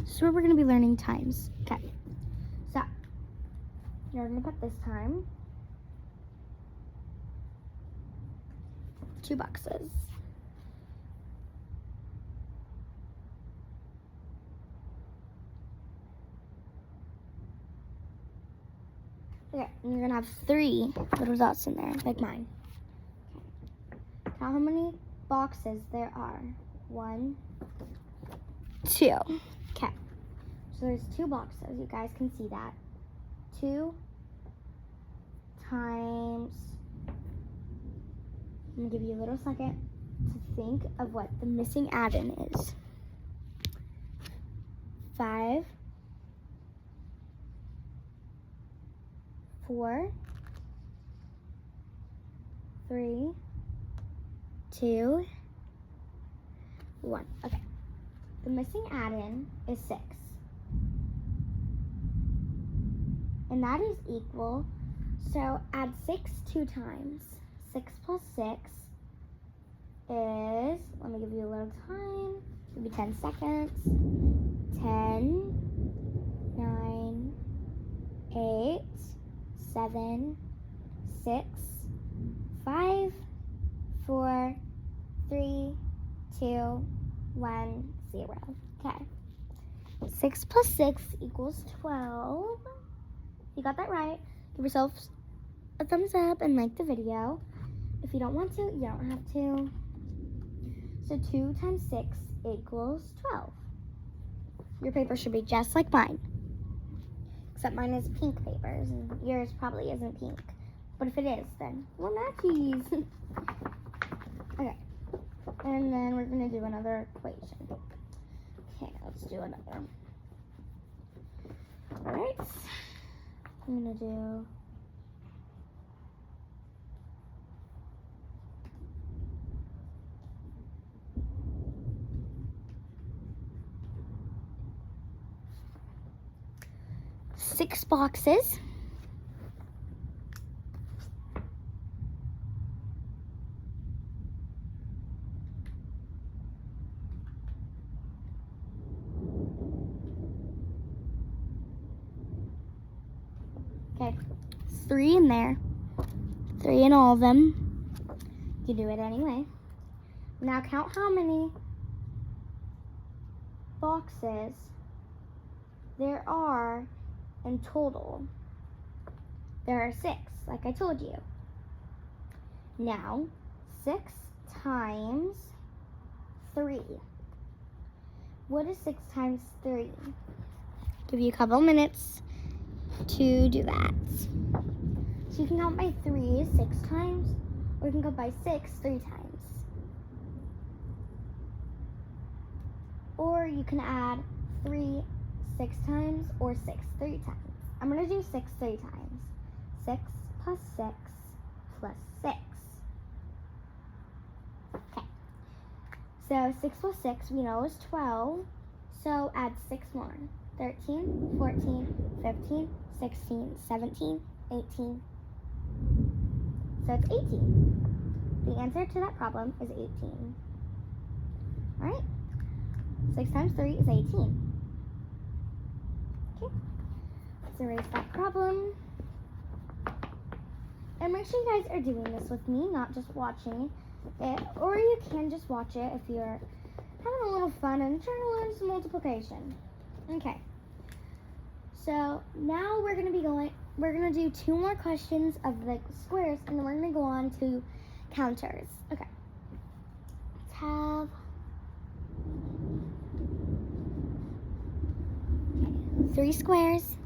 This is where we're going to be learning times. Okay. So, you're going to put this time. 2 boxes. Okay, and you're going to have 3 little dots in there, like mine. Okay. Count how many boxes there are. 1, 2. Okay. So there's 2 boxes. You guys can see that. 2 times, I'm going to give you a little second to think of what the missing add-in is. 5, 4, 3, 2, 1. Okay. The missing add-in is 6. And that is equal, so add 6 2 times. 6 plus 6 is, let me give you a little time, maybe 10 seconds. 10, 9, 8, 7, 6, 5, 4, 3, 2, 1, 0. Okay. 6 plus 6 equals 12. If you got that right, give yourself a thumbs up and like the video. If you don't want to, you don't have to. So 2 times 6 equals 12. Your paper should be just like mine. Except mine is pink papers and yours probably isn't pink. But if it is, then we're matchies. Okay. And then we're going to do another equation. Okay, let's do another. Alright. I'm going to do 6 boxes. Okay, 3 in there. 3 in all of them. You do it anyway. Now count how many boxes there are in total. There are 6, like I told you. Now, 6 times 3. What is 6 times 3? Give you a couple minutes to do that. So you can count by 3 6 times, or you can count by 6 3 times. Or you can add 3 6 times or 6 3 times. I'm going to do 6 3 times. 6 plus 6 plus 6. Okay. So 6 plus 6 we know is 12. So add 6 more. 13, 14, 15, 16, 17, 18. So it's 18. The answer to that problem is 18. Alright? 6 times 3 is 18. Okay. Let's erase that problem. And make sure you guys are doing this with me, not just watching it. Or you can just watch it if you're having a little fun and trying to learn some multiplication. Okay. So now we're going to do 2 more questions of the squares, and then we're going to go on to counters. Okay. Let's have 3 squares.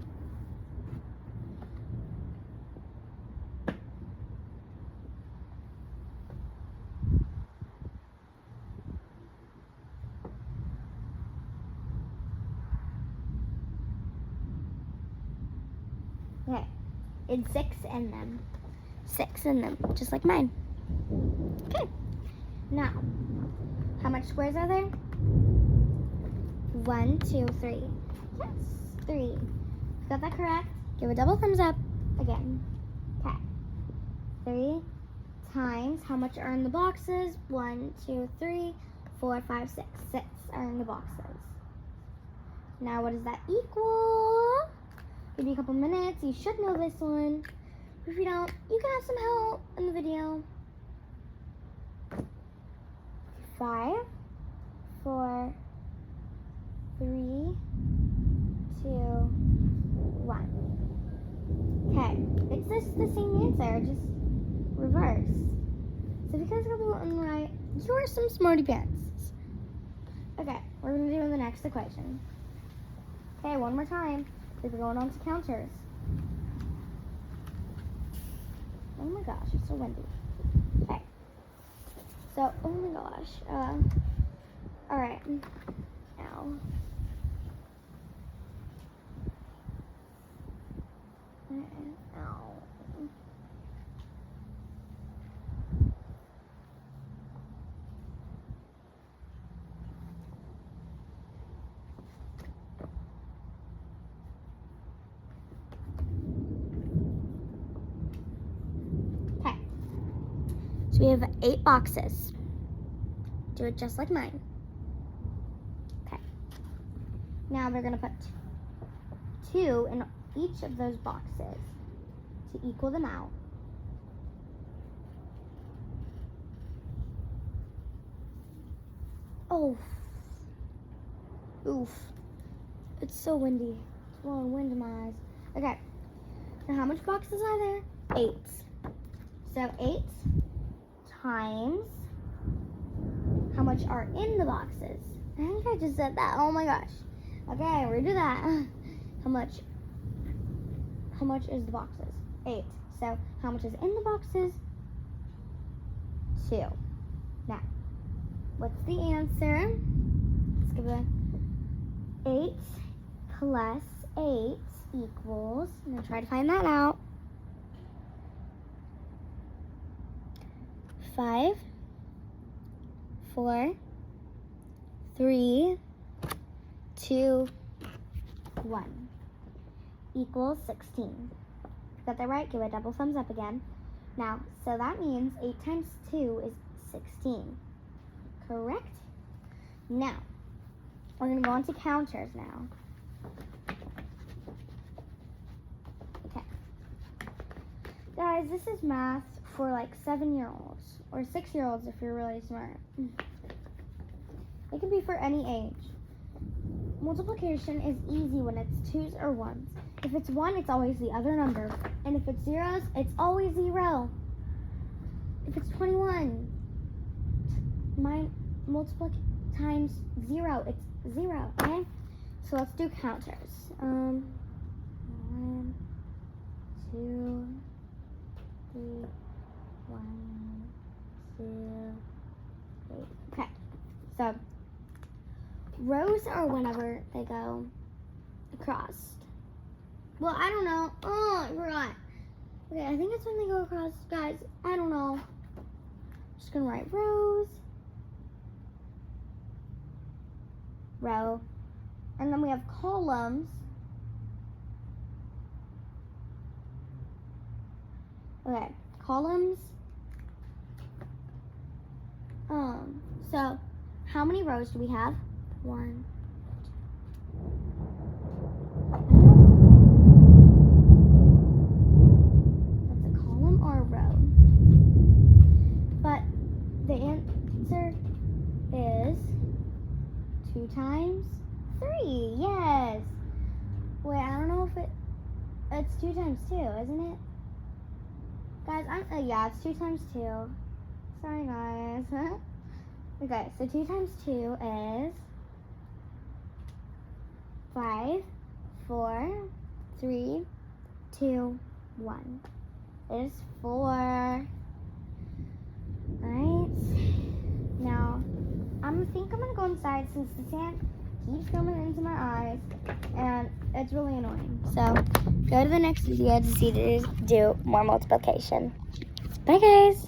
Okay, it's 6 in them. 6 in them, just like mine. Okay, now, how much squares are there? 1, 2, 3. Yes, 3. Got that correct? Give a double thumbs up again. Okay, 3 times, how much are in the boxes? 1, 2, 3, 4, 5, 6. 6 are in the boxes. Now what does that equal? Give you a couple minutes. You should know this one. If you don't, you can have some help in the video. 5, 4, 3, 2, 1. Okay, it's just the same answer, just reverse. So if you guys got the one right, you're some smarty pants. Okay, we're gonna do the next equation. Okay, one more time. We're going on to counters. Oh my gosh, it's so windy. Okay. So, oh my gosh. Alright. Ow. Ow. Okay. So we have 8 boxes. Do it just like mine. Okay. Now we're going to put 2 in each of those boxes to equal them out. Oh. Oof. It's so windy. It's blowing wind in my eyes. Okay. Now how much boxes are there? 8. So 8 times how much are in the boxes? I think I just said that. Oh my gosh. Okay, redo that. How much is the boxes? 8. So how much is in the boxes? 2. Now, what's the answer? Let's give it 8 plus 8 equals, I'm going to try to find that out. 5, 4, 3, 2, 1 equals 16. If you got that right, give it a double thumbs up again. Now, so that means 8 times 2 is 16. Correct? Now, we're going to go on to counters now. Okay. Guys, this is math for like 7-year-olds or 6-year-olds if you're really smart. It can be for any age. Multiplication is easy when it's 2s or 1s. If it's 1, it's always the other number. And if it's 0s, it's always 0. If it's 21, multiply times 0, it's 0, okay? So let's do counters. 1, 2, 3, 1, 2, 3. Okay, so rows are whenever they go across. Well, I don't know. Oh, I forgot. Okay, I think it's when they go across. Guys, I don't know. Just gonna write rows. Row. And then we have columns. Okay, columns. So how many rows do we have? 1. That's a column or a row. But the answer is 2 times 3. Yes. Wait, I don't know if it's 2 times 2, isn't it? Guys, yeah, it's 2 times 2. Sorry, guys. Okay, so 2 times 2 is 5, 4, 3, 2, 1. It is 4. Alright. Now, I think I'm going to go inside since the sand keeps coming into my eyes and it's really annoying. So, go to the next video to see to do more multiplication. Bye, guys.